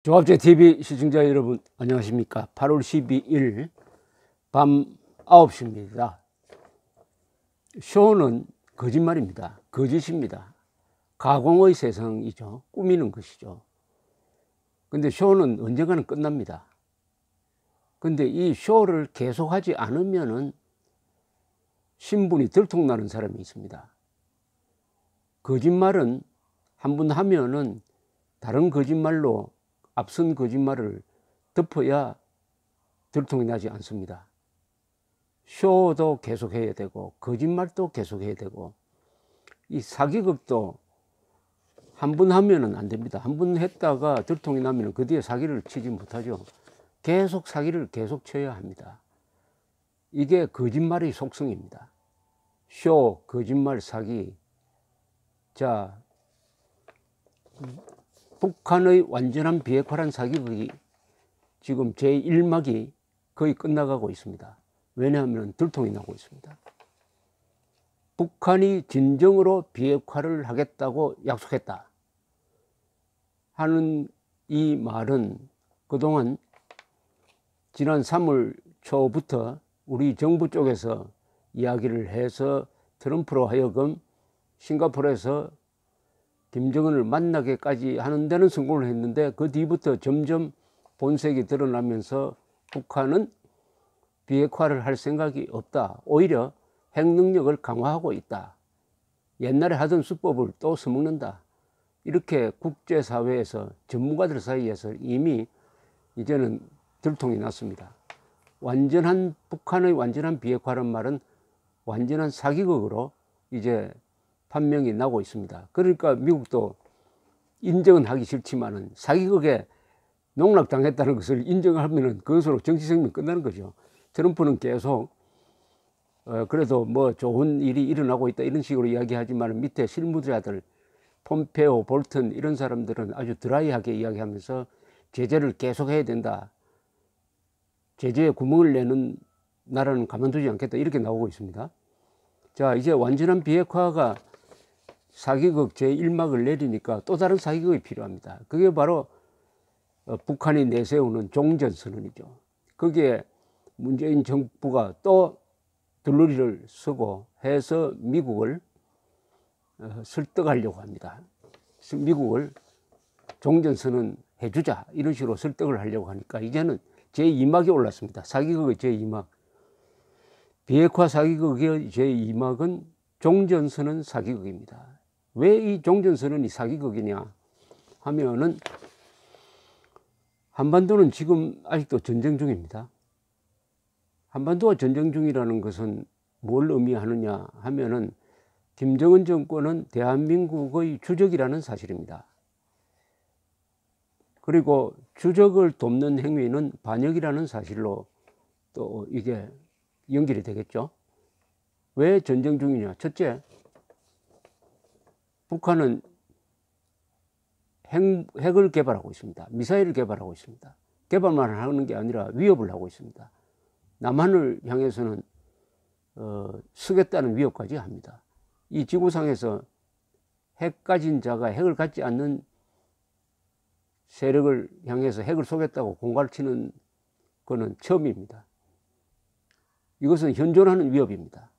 조합제TV 시청자 여러분 안녕하십니까. 8월 12일 밤 9시입니다. 쇼는 거짓말입니다. 거짓입니다. 가공의 세상이죠. 꾸미는 것이죠. 근데 쇼는 언젠가는 끝납니다. 근데 이 쇼를 계속하지 않으면은 신분이 들통나는 사람이 있습니다. 거짓말은 한 번 하면은 다른 거짓말로 앞선 거짓말을 덮어야 들통이 나지 않습니다. 쇼도 계속해야 되고 거짓말도 계속해야 되고 이 사기극도 한 번 하면은 안 됩니다. 한 번 했다가 들통이 나면 그 뒤에 사기를 치지 못하죠. 계속 사기를 계속 쳐야 합니다. 이게 거짓말의 속성입니다. 쇼, 거짓말, 사기. 자, 북한의 완전한 비핵화란 사기극이 지금 제1막이 거의 끝나가고 있습니다. 왜냐하면 들통이 나고 있습니다. 북한이 진정으로 비핵화를 하겠다고 약속했다 하는 이 말은 그동안 지난 3월 초부터 우리 정부 쪽에서 이야기를 해서 트럼프로 하여금 싱가포르에서 김정은을 만나게까지 하는 데는 성공을 했는데 그 뒤부터 점점 본색이 드러나면서 북한은 비핵화를 할 생각이 없다. 오히려 핵 능력을 강화하고 있다. 옛날에 하던 수법을 또 써먹는다. 이렇게 국제사회에서 전문가들 사이에서 이미 이제는 들통이 났습니다. 북한의 완전한 비핵화란 말은 완전한 사기극으로 이제 판명이 나고 있습니다. 그러니까 미국도 인정은 하기 싫지만은 사기극에 농락당했다는 것을 인정하면은 그것으로 정치 생명이 끝나는 거죠. 트럼프는 계속 그래도 뭐 좋은 일이 일어나고 있다 이런 식으로 이야기하지만 밑에 실무자들 폼페오, 볼튼 이런 사람들은 아주 드라이하게 이야기하면서 제재를 계속해야 된다. 제재에 구멍을 내는 나라는 가만두지 않겠다 이렇게 나오고 있습니다. 자, 이제 완전한 비핵화가 사기극 제1막을 내리니까 또 다른 사기극이 필요합니다. 그게 바로 북한이 내세우는 종전선언이죠. 거기에 문재인 정부가 또 들러리를 쓰고 해서 미국을 설득하려고 합니다. 미국을 종전선언 해주자 이런 식으로 설득을 하려고 하니까 이제는 제2막이 올랐습니다. 사기극의 제2막. 비핵화 사기극의 제2막은 종전선언 사기극입니다. 왜 이 종전선언이 사기극이냐 하면은 한반도는 지금 아직도 전쟁 중입니다. 한반도가 전쟁 중이라는 것은 뭘 의미하느냐 하면은 김정은 정권은 대한민국의 주적이라는 사실입니다. 그리고 주적을 돕는 행위는 반역이라는 사실로 또 이게 연결이 되겠죠. 왜 전쟁 중이냐? 첫째, 북한은 핵을 개발하고 있습니다. 미사일을 개발하고 있습니다. 개발만 하는 게 아니라 위협을 하고 있습니다. 남한을 향해서는 쓰겠다는 위협까지 합니다. 이 지구상에서 핵 가진 자가 핵을 갖지 않는 세력을 향해서 핵을 쏘겠다고 공갈을 치는 것은 처음입니다. 이것은 현존하는 위협입니다.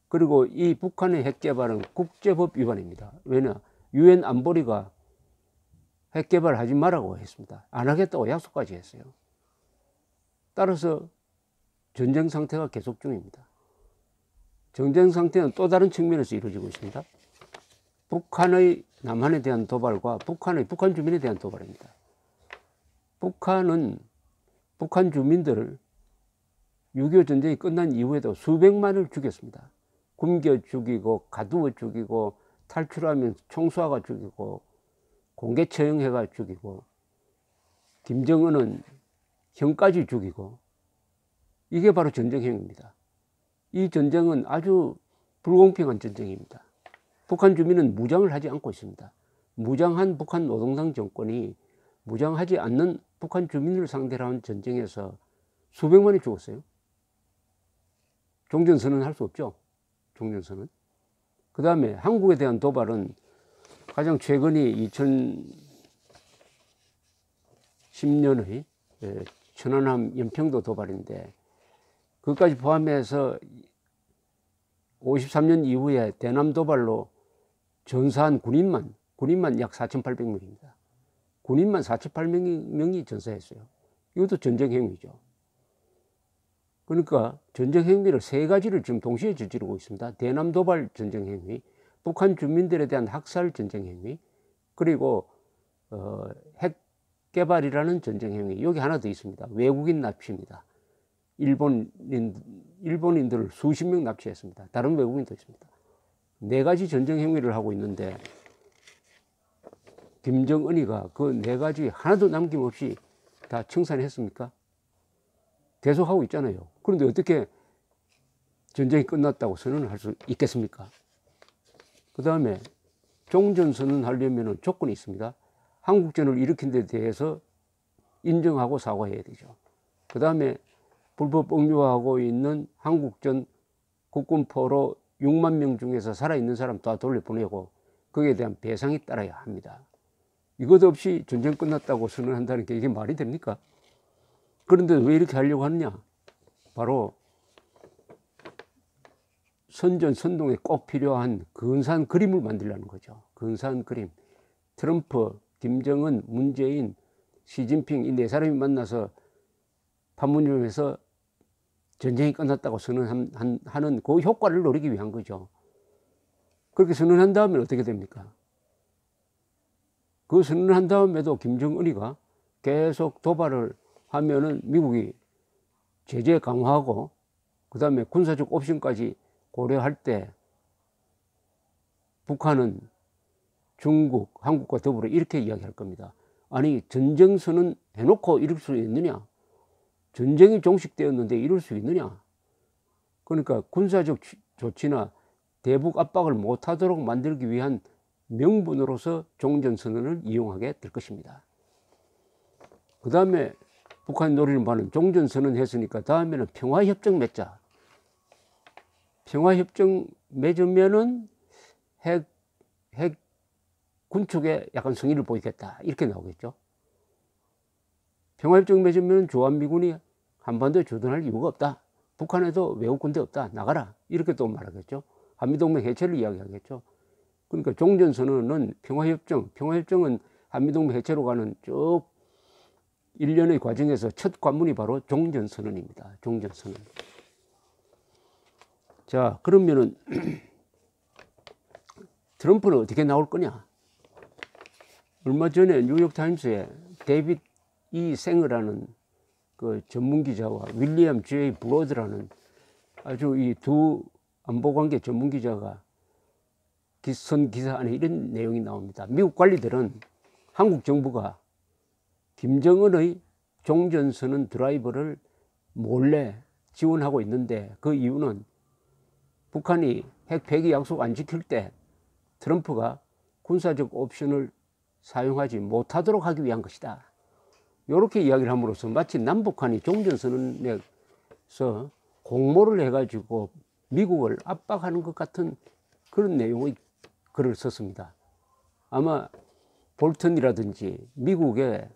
그리고 이 북한의 핵 개발은 국제법 위반입니다. 왜냐? 유엔 안보리가 핵 개발하지 말라고 했습니다. 안 하겠다고 약속까지 했어요. 따라서 전쟁 상태가 계속 중입니다. 전쟁 상태는 또 다른 측면에서 이루어지고 있습니다. 북한의 남한에 대한 도발과 북한 주민에 대한 도발입니다. 북한은 북한 주민들을 6.25 전쟁이 끝난 이후에도 수백만을 죽였습니다. 굶겨 죽이고 가두어 죽이고 탈출하면 총수하가 죽이고 공개 처형해가 죽이고 김정은은 형까지 죽이고 이게 바로 전쟁행위입니다. 이 전쟁은 아주 불공평한 전쟁입니다. 북한 주민은 무장을 하지 않고 있습니다. 무장한 북한 노동당 정권이 무장하지 않는 북한 주민을 상대로 한 전쟁에서 수백만이 죽었어요. 종전선언 할 수 없죠. 종전선언. 그 다음에 한국에 대한 도발은 가장 최근이 10년의 천안함 연평도 도발인데, 그것까지 포함해서 53년 이후에 대남 도발로 전사한 군인만 약 4,800명입니다. 군인만 4,800명이 전사했어요. 이것도 전쟁 행위죠. 그러니까 전쟁 행위를 세 가지를 지금 동시에 저지르고 있습니다. 대남 도발 전쟁 행위, 북한 주민들에 대한 학살 전쟁 행위, 그리고 핵 개발이라는 전쟁 행위. 여기 하나 더 있습니다. 외국인 납치입니다. 일본인들을 수십 명 납치했습니다. 다른 외국인도 있습니다. 네 가지 전쟁 행위를 하고 있는데, 김정은이가 그 네 가지 하나도 남김없이 다 청산했습니까? 계속하고 있잖아요. 그런데 어떻게 전쟁이 끝났다고 선언할 수 있겠습니까? 그 다음에 종전 선언하려면 조건이 있습니다. 한국전을 일으킨 데 대해서 인정하고 사과해야 되죠. 그 다음에 불법 억류하고 있는 한국전 국군포로 6만 명 중에서 살아있는 사람 다 돌려보내고 거기에 대한 배상이 따라야 합니다. 이것 없이 전쟁 끝났다고 선언한다는 게 이게 말이 됩니까? 그런데 왜 이렇게 하려고 하느냐? 바로 선전선동에 꼭 필요한 근사한 그림을 만들려는 거죠. 근사한 그림. 트럼프, 김정은, 문재인, 시진핑 이 네 사람이 만나서 판문점에서 전쟁이 끝났다고 선언하는 그 효과를 노리기 위한 거죠. 그렇게 선언한 다음에 어떻게 됩니까? 그 선언한 다음에도 김정은이가 계속 도발을 하면은 미국이 제재 강화하고 그 다음에 군사적 옵션까지 고려할 때 북한은 중국, 한국과 더불어 이렇게 이야기할 겁니다. 아니, 전쟁선언 해놓고 이럴 수 있느냐? 전쟁이 종식되었는데 이럴 수 있느냐? 그러니까 군사적 조치나 대북 압박을 못하도록 만들기 위한 명분으로서 종전선언을 이용하게 될 것입니다. 그 다음에 북한 노리는 바는 종전선언 했으니까 다음에는 평화협정 맺자. 평화협정 맺으면은 핵 군축에 약간 성의를 보이겠다. 이렇게 나오겠죠. 평화협정 맺으면 주한미군이 한반도에 주둔할 이유가 없다. 북한에도 외국군대 없다. 나가라. 이렇게 또 말하겠죠. 한미동맹 해체를 이야기하겠죠. 그러니까 종전선언은 평화협정은 한미동맹 해체로 가는 쭉 일련의 과정에서 첫 관문이 바로 종전선언입니다. 종전선언. 자, 그러면은 트럼프는 어떻게 나올 거냐? 얼마 전에 뉴욕타임스에 데이빗 E. 생어라는 그 전문기자와 윌리엄 J. 브로드라는 아주 이 두 안보관계 전문기자가 쓴 기사 안에 이런 내용이 나옵니다. 미국 관리들은 한국 정부가 김정은의 종전선언 드라이브를 몰래 지원하고 있는데, 그 이유는 북한이 핵 폐기 약속 안 지킬 때 트럼프가 군사적 옵션을 사용하지 못하도록 하기 위한 것이다. 이렇게 이야기를 함으로써 마치 남북한이 종전선언에서 공모를 해가지고 미국을 압박하는 것 같은 그런 내용의 글을 썼습니다. 아마 볼턴이라든지 미국의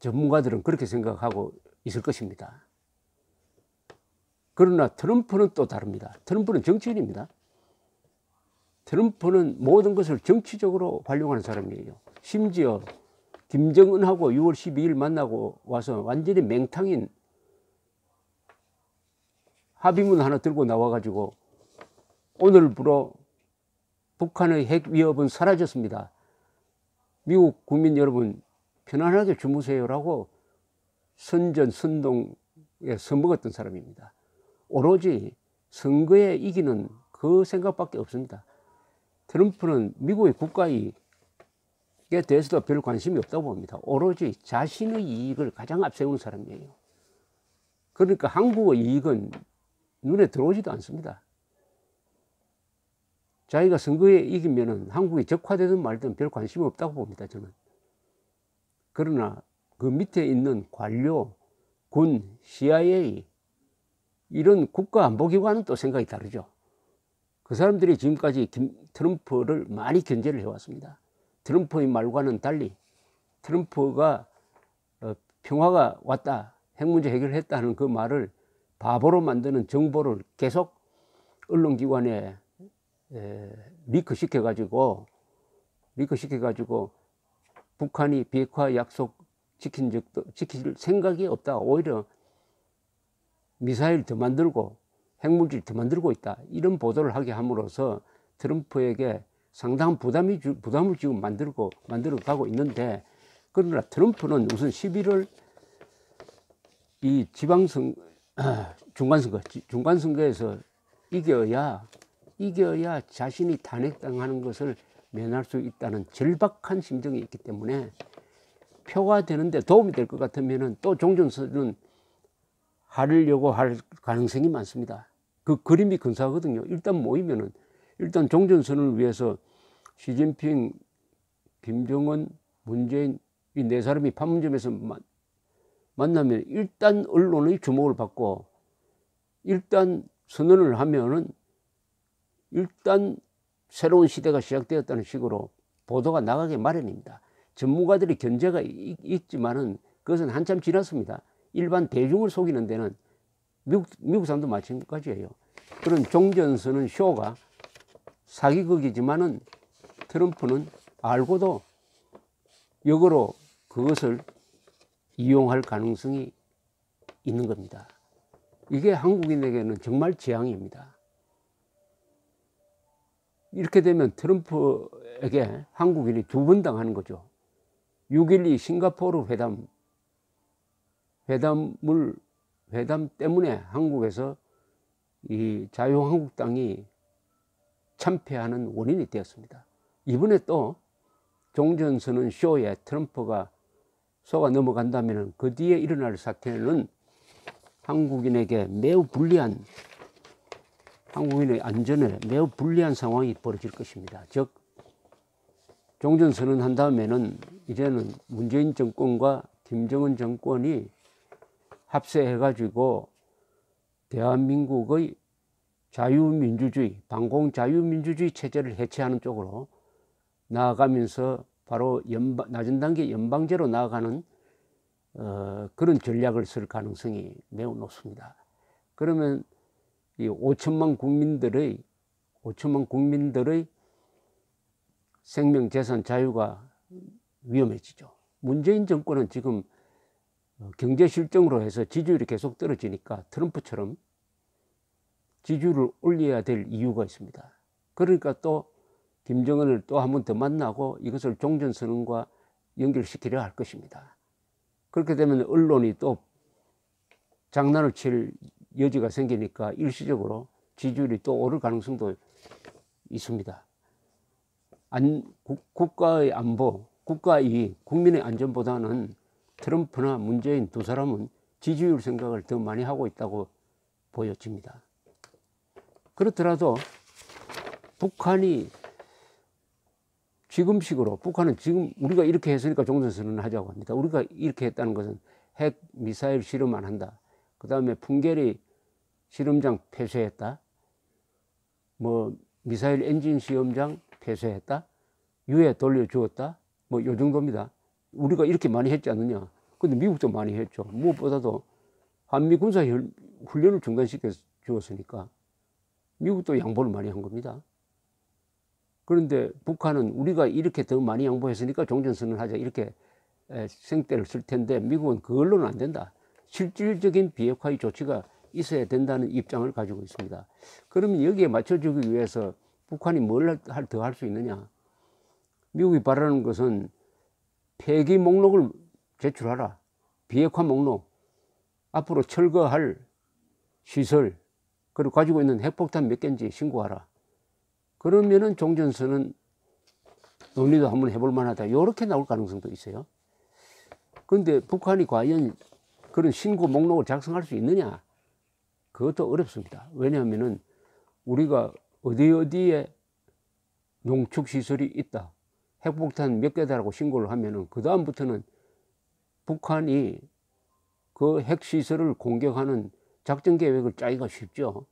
전문가들은 그렇게 생각하고 있을 것입니다. 그러나 트럼프는 또 다릅니다. 트럼프는 정치인입니다. 트럼프는 모든 것을 정치적으로 활용하는 사람이에요. 심지어 김정은하고 6월 12일 만나고 와서 완전히 맹탕인 합의문 하나 들고 나와가지고 오늘부로 북한의 핵 위협은 사라졌습니다. 미국 국민 여러분 편안하게 주무세요라고 선전선동에 선먹었던 사람입니다. 오로지 선거에 이기는 그 생각밖에 없습니다. 트럼프는 미국의 국가이익에 대해서도 별 관심이 없다고 봅니다. 오로지 자신의 이익을 가장 앞세우는 사람이에요. 그러니까 한국의 이익은 눈에 들어오지도 않습니다. 자기가 선거에 이기면은 한국이 적화되든 말든 별 관심이 없다고 봅니다, 저는. 그러나 그 밑에 있는 관료, 군, CIA 이런 국가안보기관은 또 생각이 다르죠. 그 사람들이 지금까지 트럼프를 많이 견제를 해왔습니다. 트럼프의 말과는 달리 트럼프가 평화가 왔다, 핵 문제 해결했다는 그 말을 바보로 만드는 정보를 계속 언론기관에 리크시켜가지고 북한이 비핵화 약속 지킬 생각이 없다. 오히려 미사일 더 만들고 핵물질 더 만들고 있다. 이런 보도를 하게 함으로써 트럼프에게 상당한 부담을 지금 만들어가고 있는데, 그러나 트럼프는 우선 11월 이 중간선거에서 이겨야 자신이 탄핵당하는 것을 면할 수 있다는 절박한 심정이 있기 때문에 표가 되는데 도움이 될 것 같으면 또 종전선언은 하려고 할 가능성이 많습니다. 그 그림이 근사하거든요. 일단 모이면은, 일단 종전선언을 위해서 시진핑, 김정은, 문재인 이 네 사람이 판문점에서 만나면 일단 언론의 주목을 받고, 일단 선언을 하면은 일단 새로운 시대가 시작되었다는 식으로 보도가 나가게 마련입니다. 전문가들이 견제가 있지만은 그것은 한참 지났습니다. 일반 대중을 속이는 데는 미국 사람도 마찬가지예요. 그런 종전선언 쇼가 사기극이지만은 트럼프는 알고도 역으로 그것을 이용할 가능성이 있는 겁니다. 이게 한국인에게는 정말 재앙입니다. 이렇게 되면 트럼프에게 한국인이 두 번 당하는 거죠. 6.12 싱가포르 회담 때문에 한국에서 이 자유한국당이 참패하는 원인이 되었습니다. 이번에 또 종전선언 쇼에 트럼프가 속아 넘어간다면 그 뒤에 일어날 사태는 한국인에게 매우 불리한, 한국인의 안전에 매우 불리한 상황이 벌어질 것입니다. 즉 종전선언 한 다음에는 이제는 문재인 정권과 김정은 정권이 합세해가지고 대한민국의 자유민주주의, 반공자유민주주의 체제를 해체하는 쪽으로 나아가면서 바로 낮은 단계 연방제로 나아가는 그런 전략을 쓸 가능성이 매우 높습니다. 그러면 이 5천만 국민들의 생명, 재산, 자유가 위험해지죠. 문재인 정권은 지금 경제 실정으로 해서 지지율이 계속 떨어지니까 트럼프처럼 지지율을 올려야 될 이유가 있습니다. 그러니까 또 김정은을 또 한 번 더 만나고 이것을 종전선언과 연결시키려 할 것입니다. 그렇게 되면 언론이 또 장난을 칠 여지가 생기니까 일시적으로 지지율이 또 오를 가능성도 있습니다. 국가의 안보, 국가의 국민의 안전보다는 트럼프나 문재인 두 사람은 지지율 생각을 더 많이 하고 있다고 보여집니다. 그렇더라도 북한이 북한은 지금 우리가 이렇게 했으니까 종전선언을 하자고 합니다. 우리가 이렇게 했다는 것은 핵 미사일 실험 안 한다, 그 다음에 풍계리 실험장 폐쇄했다, 뭐 미사일 엔진 시험장 폐쇄했다, 유해 돌려주었다, 뭐 요 정도입니다. 우리가 이렇게 많이 했지 않느냐. 근데 미국도 많이 했죠. 무엇보다도 한미 군사 훈련을 중단시켜 주었으니까 미국도 양보를 많이 한 겁니다. 그런데 북한은 우리가 이렇게 더 많이 양보했으니까 종전선언을 하자, 이렇게 생떼를 쓸 텐데 미국은 그걸로는 안 된다. 실질적인 비핵화의 조치가 있어야 된다는 입장을 가지고 있습니다. 그러면 여기에 맞춰주기 위해서 북한이 뭘 더 할 수 있느냐. 미국이 바라는 것은 폐기 목록을 제출하라. 비핵화 목록, 앞으로 철거할 시설, 그리고 가지고 있는 핵폭탄 몇 개인지 신고하라. 그러면은 종전선언 논의도 한번 해볼 만하다, 이렇게 나올 가능성도 있어요. 그런데 북한이 과연 그런 신고 목록을 작성할 수 있느냐, 그것도 어렵습니다. 왜냐하면은 우리가 어디에 농축시설이 있다, 핵폭탄 몇 개다라고 신고를 하면은 그 다음부터는 북한이 그 핵시설을 공격하는 작전 계획을 짜기가 쉽죠.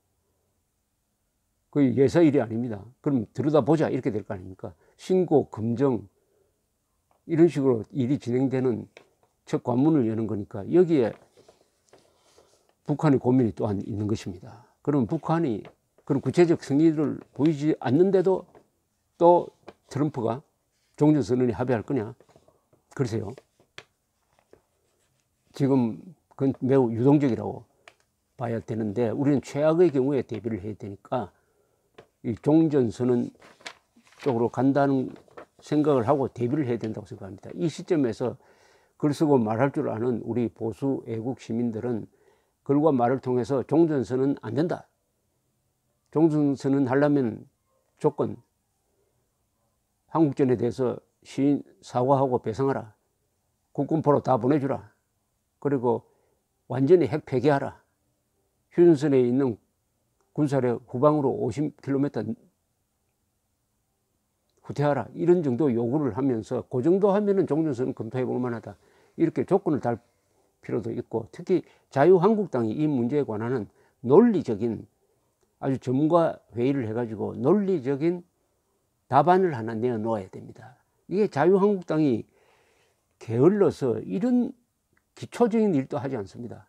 그 예사일이 아닙니다. 그럼 들여다보자 이렇게 될 거 아닙니까? 신고, 검증 이런 식으로 일이 진행되는 첫 관문을 여는 거니까 여기에 북한의 고민이 또한 있는 것입니다. 그럼 북한이 그런 구체적 승리를 보이지 않는데도 또 트럼프가 종전선언에 합의할 거냐? 글쎄요. 지금 그건 매우 유동적이라고 봐야 되는데 우리는 최악의 경우에 대비를 해야 되니까 이 종전선언 쪽으로 간다는 생각을 하고 대비를 해야 된다고 생각합니다. 이 시점에서 글 쓰고 말할 줄 아는 우리 보수 애국 시민들은 글과 말을 통해서 종전선언 안 된다. 종전선언 하려면 조건, 한국전에 대해서 시인 사과하고 배상하라. 국군포로 다 보내주라. 그리고 완전히 핵 폐기하라. 휴전선에 있는 군사력 후방으로 50km 후퇴하라. 이런 정도 요구를 하면서 그 정도 하면은 종전선언 검토해 볼 만하다. 이렇게 조건을 달 필요도 있고, 특히 자유한국당이 이 문제에 관한 논리적인 아주 전문가 회의를 해가지고 논리적인 답안을 하나 내어놓아야 됩니다. 이게 자유한국당이 게을러서 이런 기초적인 일도 하지 않습니다.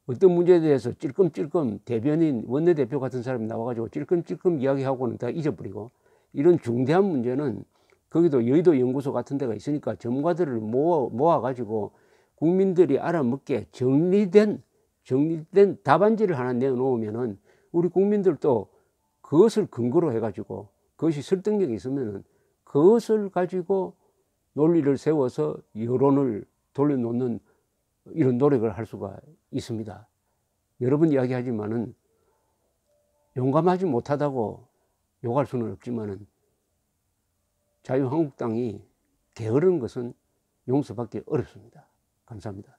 어떤 문제에 대해서 찔끔찔끔 대변인, 원내대표 같은 사람이 나와가지고 찔끔찔끔 이야기하고는 다 잊어버리고, 이런 중대한 문제는 거기도 여의도 연구소 같은 데가 있으니까 전문가들을 모아가지고 국민들이 알아먹게 정리된 답안지를 하나 내놓으면은 우리 국민들도 그것을 근거로 해가지고 그것이 설득력이 있으면은 그것을 가지고 논리를 세워서 여론을 돌려놓는 이런 노력을 할 수가 있습니다. 여러 번 이야기하지만은 용감하지 못하다고 욕할 수는 없지만은 자유한국당이 게으른 것은 용서받기 어렵습니다. 감사합니다.